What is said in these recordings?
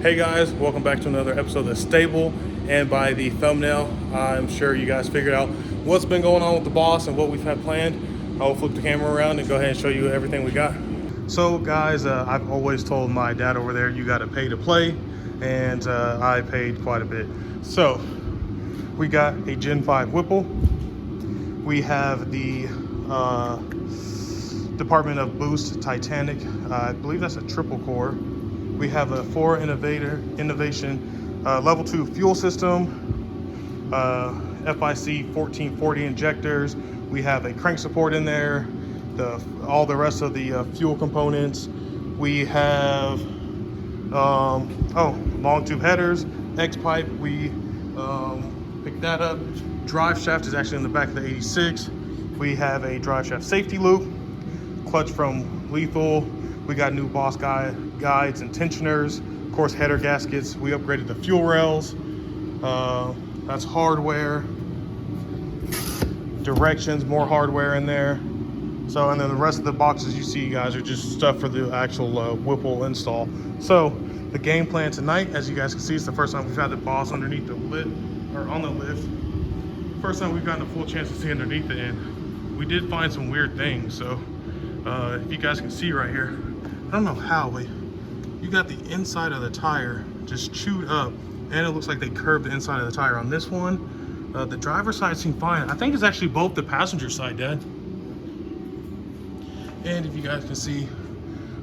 Hey guys, welcome back to another episode of The Stable. And by the thumbnail, I'm sure you guys figured out what's been going on with the boss and what we've had planned. I'll flip the camera around and go ahead and show you everything we got. So guys, I've always told my dad over there, you gotta pay to play, and I paid quite a bit. So we got a Gen 5 Whipple. We have the Department of Boost Titanic. I believe that's a triple core. We have a Ford Innovation level 2 fuel system, FIC 1440 injectors. We have a crank support in there, all the rest of the fuel components. We have long tube headers, X pipe. We picked that up. Drive shaft is actually in the back of the 86. We have a drive shaft safety loop, clutch from Lethal. We got new Boss guides and tensioners, of course header gaskets. We upgraded the fuel rails. That's hardware. Directions, more hardware in there. So, and then the rest of the boxes you see, guys, are just stuff for the actual Whipple install. So the game plan tonight, as you guys can see, it's the first time we've had the Boss underneath the lift, or on the lift. First time we've gotten a full chance to see underneath it, and we did find some weird things. So if you guys can see right here, I don't know how, but you got the inside of the tire just chewed up, and it looks like they curved the inside of the tire on this one. The driver's side seemed fine. I think it's actually both the passenger side, Dad. And if you guys can see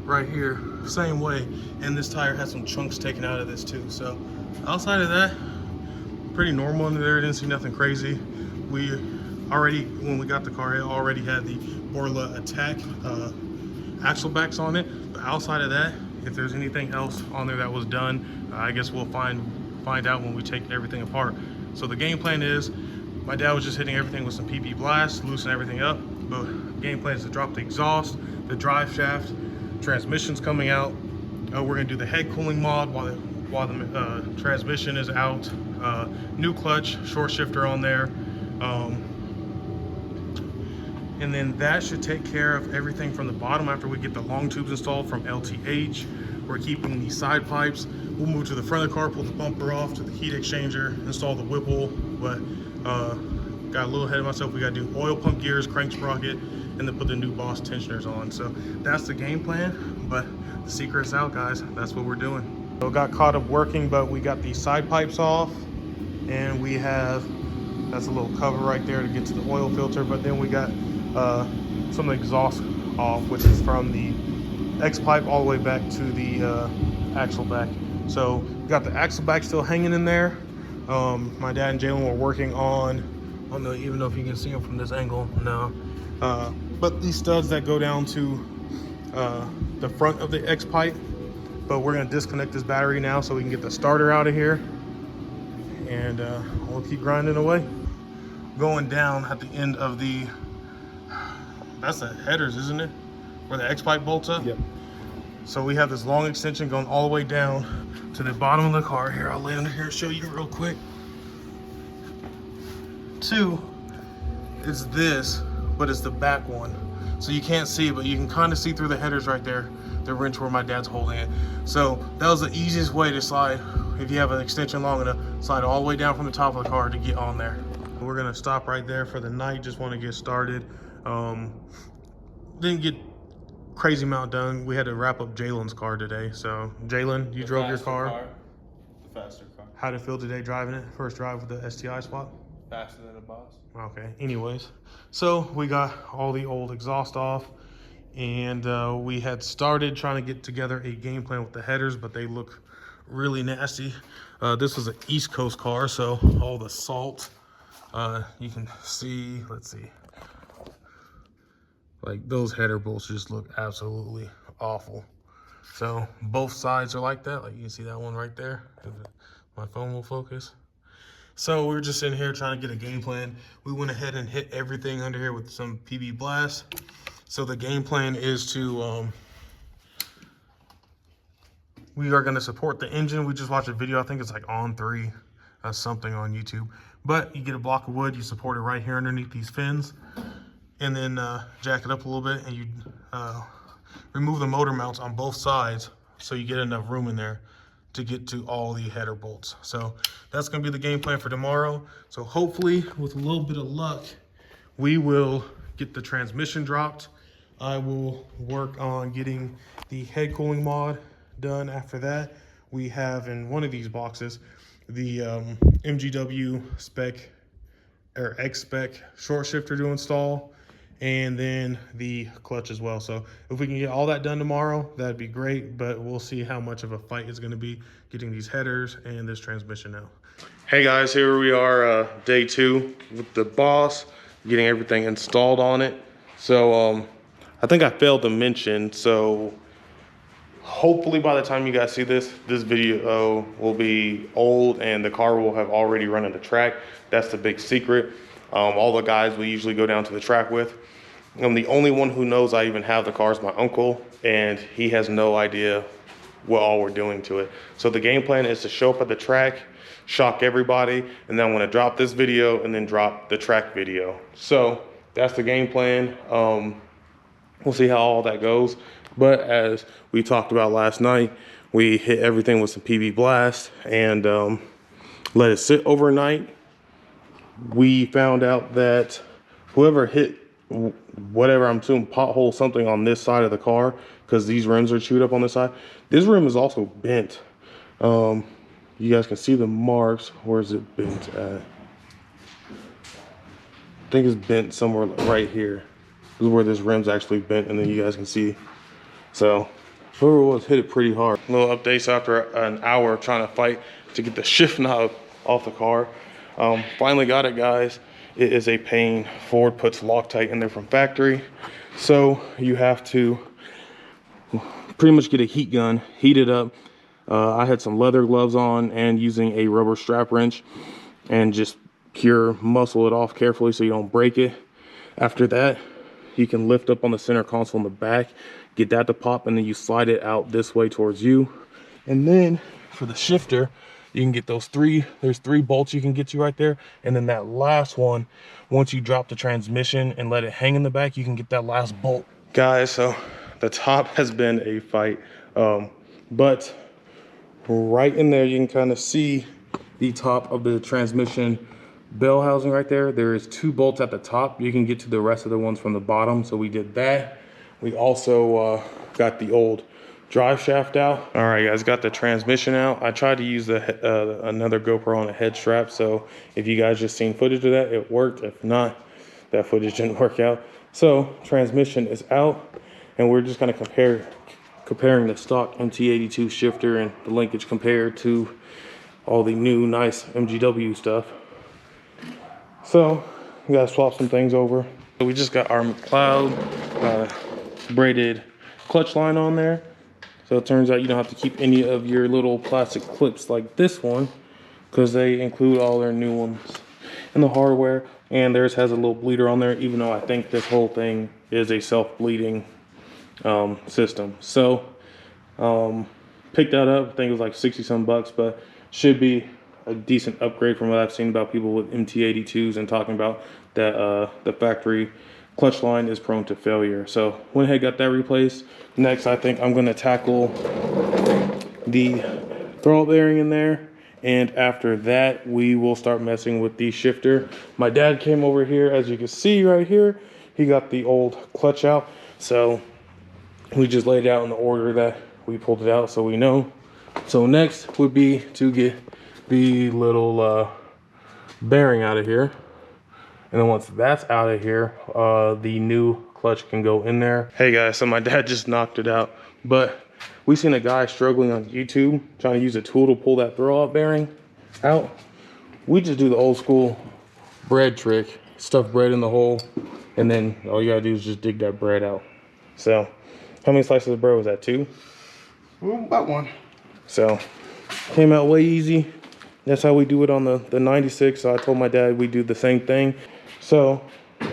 right here, same way. And this tire has some chunks taken out of this too. So outside of that, pretty normal under there. Didn't see nothing crazy. We already, when we got the car, it already had the Borla Attack axle backs on it. But outside of that, if there's anything else on there that was done, I guess we'll find out when we take everything apart. So the game plan is, my dad was just hitting everything with some PP blast, loosen everything up. But game plan is to drop the exhaust, the drive shaft, transmission's coming out. We're gonna do the head cooling mod while the transmission is out. New clutch, short shifter on there. And then that should take care of everything from the bottom after we get the long tubes installed from LTH. We're keeping the side pipes. We'll move to the front of the car, pull the bumper off to the heat exchanger, install the Whipple. But got a little ahead of myself. We got to do oil pump gears, crank sprocket, and then put the new Boss tensioners on. So that's the game plan, but the secret's out, guys. That's what we're doing. So got caught up working, but we got the side pipes off, and we have, that's a little cover right there to get to the oil filter. But then we got some of the exhaust off, which is from the X pipe all the way back to the axle back. So we got the axle back still hanging in there. My dad and Jalen were working on, I don't know even know if you can see them from this angle, no. But these studs that go down to the front of the X pipe. But we're gonna disconnect this battery now so we can get the starter out of here. And we'll keep grinding away. Going down at the end of the, that's the headers, isn't it? Where the X pipe bolts up? Yep. So we have this long extension going all the way down to the bottom of the car. Here, I'll lay under here and show you real quick. 2 is this, but it's the back one. So you can't see it, but you can kind of see through the headers right there, the wrench where my dad's holding it. So that was the easiest way to slide, if you have an extension long enough, slide all the way down from the top of the car to get on there. We're gonna stop right there for the night, just wanna get started. Didn't get crazy amount done. We had to wrap up Jalen's car today. So Jalen, you drove your car. The faster car. How'd it feel today driving it? First drive with the STI spot? Faster than a Boss. Okay, anyways. So we got all the old exhaust off, and we had started trying to get together a game plan with the headers, but they look really nasty. This was an East Coast car, so all the salt, you can see, let's see. Like those header bolts just look absolutely awful. So both sides are like that. Like you can see that one right there. My phone will focus. So we were just in here trying to get a game plan. We went ahead and hit everything under here with some PB blast. So the game plan is to, we are gonna support the engine. We just watched a video, I think it's like on 3, something on YouTube. But you get a block of wood, you support it right here underneath these fins. And then jack it up a little bit, and you remove the motor mounts on both sides so you get enough room in there to get to all the header bolts. So that's gonna be the game plan for tomorrow. So hopefully with a little bit of luck, we will get the transmission dropped. I will work on getting the head cooling mod done. After that, we have in one of these boxes, the MGW spec or X spec short shifter to install, and then the clutch as well. So if we can get all that done tomorrow, that'd be great, but we'll see how much of a fight it's gonna be getting these headers and this transmission out. Hey guys, here we are, day 2 with the Boss, getting everything installed on it. So I think I failed to mention, so hopefully by the time you guys see this video will be old and the car will have already run on the track. That's the big secret. All the guys we usually go down to the track with. I'm the only one who knows I even have the car is my uncle, and he has no idea what all we're doing to it. So the game plan is to show up at the track, shock everybody, and then I'm gonna drop this video and then drop the track video. So that's the game plan. We'll see how all that goes. But as we talked about last night, we hit everything with some PB Blast and let it sit overnight. We found out that whoever hit whatever, I'm assuming pothole something on this side of the car, because these rims are chewed up on this side. This rim is also bent. You guys can see the marks. Where is it bent at? I think it's bent somewhere right here. This is where this rim's actually bent, and then you guys can see. So whoever it was hit it pretty hard. Little updates after an hour of trying to fight to get the shift knob off the car. Finally got it, guys. It is a pain. Ford puts Loctite in there from factory, so you have to pretty much get a heat gun, heat it up. I had some leather gloves on and using a rubber strap wrench, and just pure muscle it off carefully so you don't break it. After that, you can lift up on the center console in the back, get that to pop, and then you slide it out this way towards you. And then for the shifter, you can get those there's 3 bolts you can get to right there. And then that last one, once you drop the transmission and let it hang in the back, you can get that last bolt. Guys, so the top has been a fight. But right in there, you can kind of see the top of the transmission bell housing right there. There is 2 bolts at the top. You can get to the rest of the ones from the bottom. So we did that. We also got the old drive shaft out. All right, guys, got the transmission out. I tried to use the another GoPro on a head strap, so if you guys just seen footage of that, it worked. If not, that footage didn't work out. So transmission is out, and we're just kind of comparing the stock MT82 shifter and the linkage compared to all the new nice MGW stuff. So we gotta swap some things over. So we just got our McLeod braided clutch line on there. So it turns out you don't have to keep any of your little plastic clips like this one, because they include all their new ones in the hardware. And theirs has a little bleeder on there, even though I think this whole thing is a self-bleeding system. So picked that up. I think it was like 60 some bucks, but should be a decent upgrade from what I've seen about people with MT82s and talking about that the factory clutch line is prone to failure. So went ahead, got that replaced. Next, I think I'm gonna tackle the throttle bearing in there. And after that, we will start messing with the shifter. My dad came over here, as you can see right here. He got the old clutch out. So we just laid it out in the order that we pulled it out, so we know. So next would be to get the little bearing out of here. And then once that's out of here, the new clutch can go in there. Hey guys, so my dad just knocked it out, but we seen a guy struggling on YouTube trying to use a tool to pull that throw out bearing out. We just do the old school bread trick, stuff bread in the hole, and then all you gotta do is just dig that bread out. So how many slices of bread was that, 2? About 1. So came out way easy. That's how we do it on the 96. So I told my dad we do the same thing. So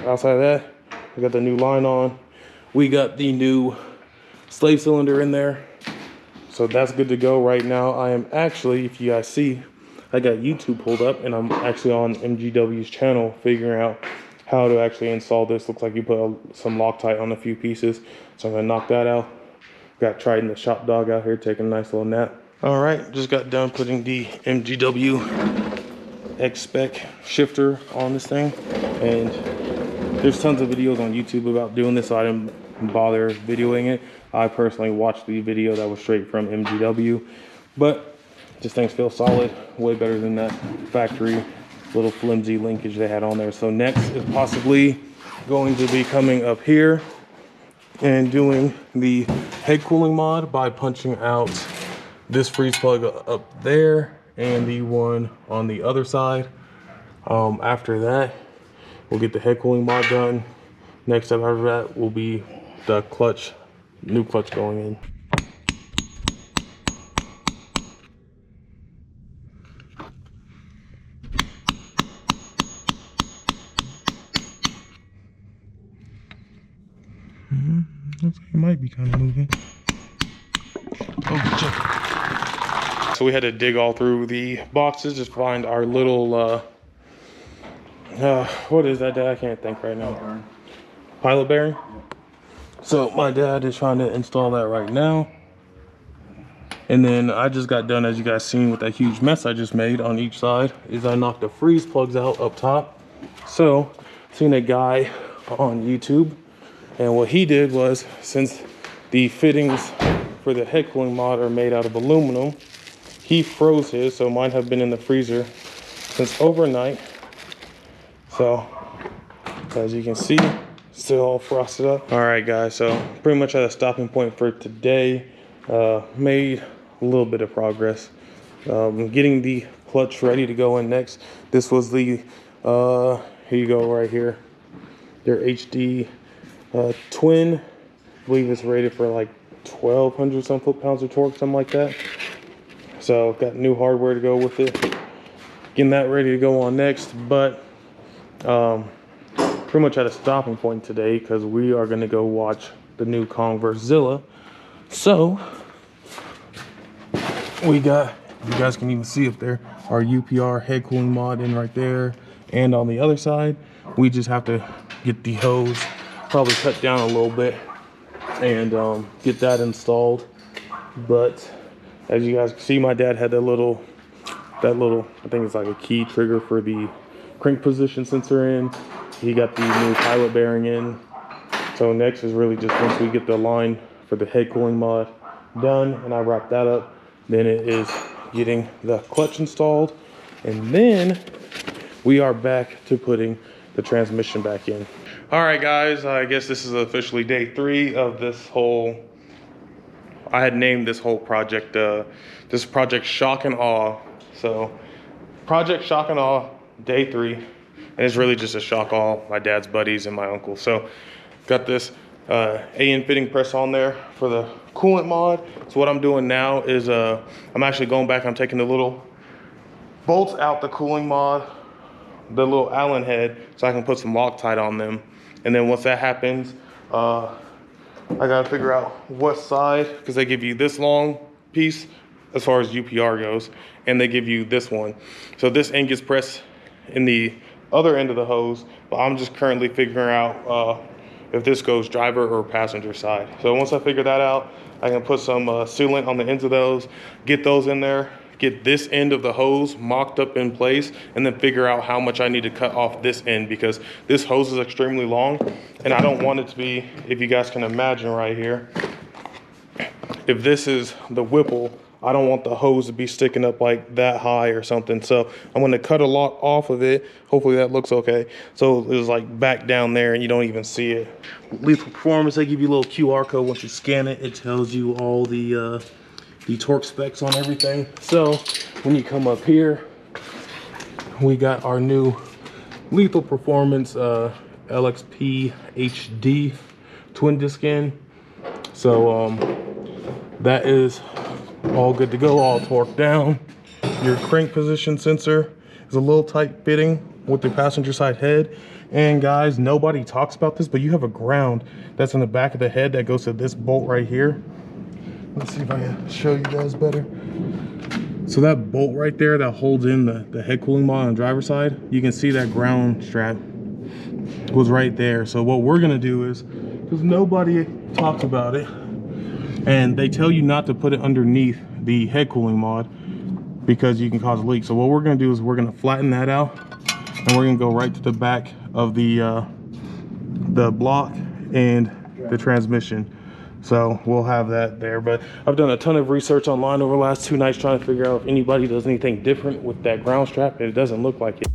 outside of that, we got the new line on. We got the new slave cylinder in there. So that's good to go right now. I am actually, if you guys see, I got YouTube pulled up and I'm actually on MGW's channel figuring out how to actually install this. Looks like you put some Loctite on a few pieces. So I'm gonna knock that out. Got Triton the shop dog out here taking a nice little nap. All right, just got done putting the MGW X-Spec shifter on this thing, and there's tons of videos on YouTube about doing this, so I didn't bother videoing it. I personally watched the video that was straight from MGW, but this thing feels solid, way better than that factory little flimsy linkage they had on there. So next is possibly going to be coming up here and doing the head cooling mod by punching out this freeze plug up there and the one on the other side. After that, we'll get the head cooling mod done. Next step after that will be the clutch, new clutch going in. Looks like it might be kind of moving. Oh, check. So we had to dig all through the boxes to find our little, what is that, Dad? I can't think right now. Pilot bearing? So my dad is trying to install that right now. And then I just got done, as you guys seen, with that huge mess I just made on each side, is I knocked the freeze plugs out up top. So, seen a guy on YouTube, and what he did was, since the fittings for the head cooling mod are made out of aluminum, he froze his, so mine have been in the freezer since overnight. So, as you can see, still all frosted up. All right, guys, so pretty much at a stopping point for today. Made a little bit of progress. Getting the clutch ready to go in next. This was the, here you go right here, their HD twin. I believe it's rated for like 1,200 some foot-pounds of torque, something like that. So got new hardware to go with it. Getting that ready to go on next, but pretty much at a stopping point today because we are going to go watch the new Kong vs. Zilla. So we got, you guys can even see up there, our UPR head cooling mod in right there, and on the other side we just have to get the hose probably cut down a little bit and get that installed. But as you guys can see, my dad had that little I think it's like a key trigger for the crank position sensor in. He got the new pilot bearing in. So next is really just once we get the line for the head cooling mod done and I wrap that up, then it is getting the clutch installed, and then we are back to putting the transmission back in. All right, guys, I guess this is officially day 3 of this whole, I had named this whole project, this Project Shock and Awe. So Project Shock and Awe, day 3, and it's really just a shock all my dad's buddies and my uncle. So got this AN fitting press on there for the coolant mod. So what I'm doing now is I'm actually going back, I'm taking the little bolts out the cooling mod, the little Allen head, so I can put some Loctite on them. And then once that happens, I gotta figure out what side, because they give you this long piece as far as UPR goes, and they give you this one. So this end gets pressed in the other end of the hose, but I'm just currently figuring out if this goes driver or passenger side. So once I figure that out, I can put some sealant on the ends of those, get those in there, get this end of the hose mocked up in place, and then figure out how much I need to cut off this end, because this hose is extremely long and I don't want it to be, if you guys can imagine right here, if this is the Whipple, I don't want the hose to be sticking up like that high or something. So I'm going to cut a lot off of it. Hopefully that looks okay. So it's like back down there and you don't even see it. Lethal Performance, they give you a little QR code. Once you scan it, it tells you all the torque specs on everything. So when you come up here, we got our new Lethal Performance LXP HD twin disc in. So that is all good to go, all torqued down. Your crank position sensor is a little tight fitting with the passenger side head. And guys, nobody talks about this, but you have a ground that's in the back of the head that goes to this bolt right here. Let's see if I can show you guys better. So that bolt right there that holds in the head cooling mod on the driver's side, you can see that ground strap was right there. So what we're gonna do is, because nobody talks about it, and they tell you not to put it underneath the head cooling mod because you can cause a leak. So what we're going to do is we're going to flatten that out, and we're going to go right to the back of the block and the transmission. So we'll have that there. But I've done a ton of research online over the last 2 nights trying to figure out if anybody does anything different with that ground strap, and it doesn't look like it.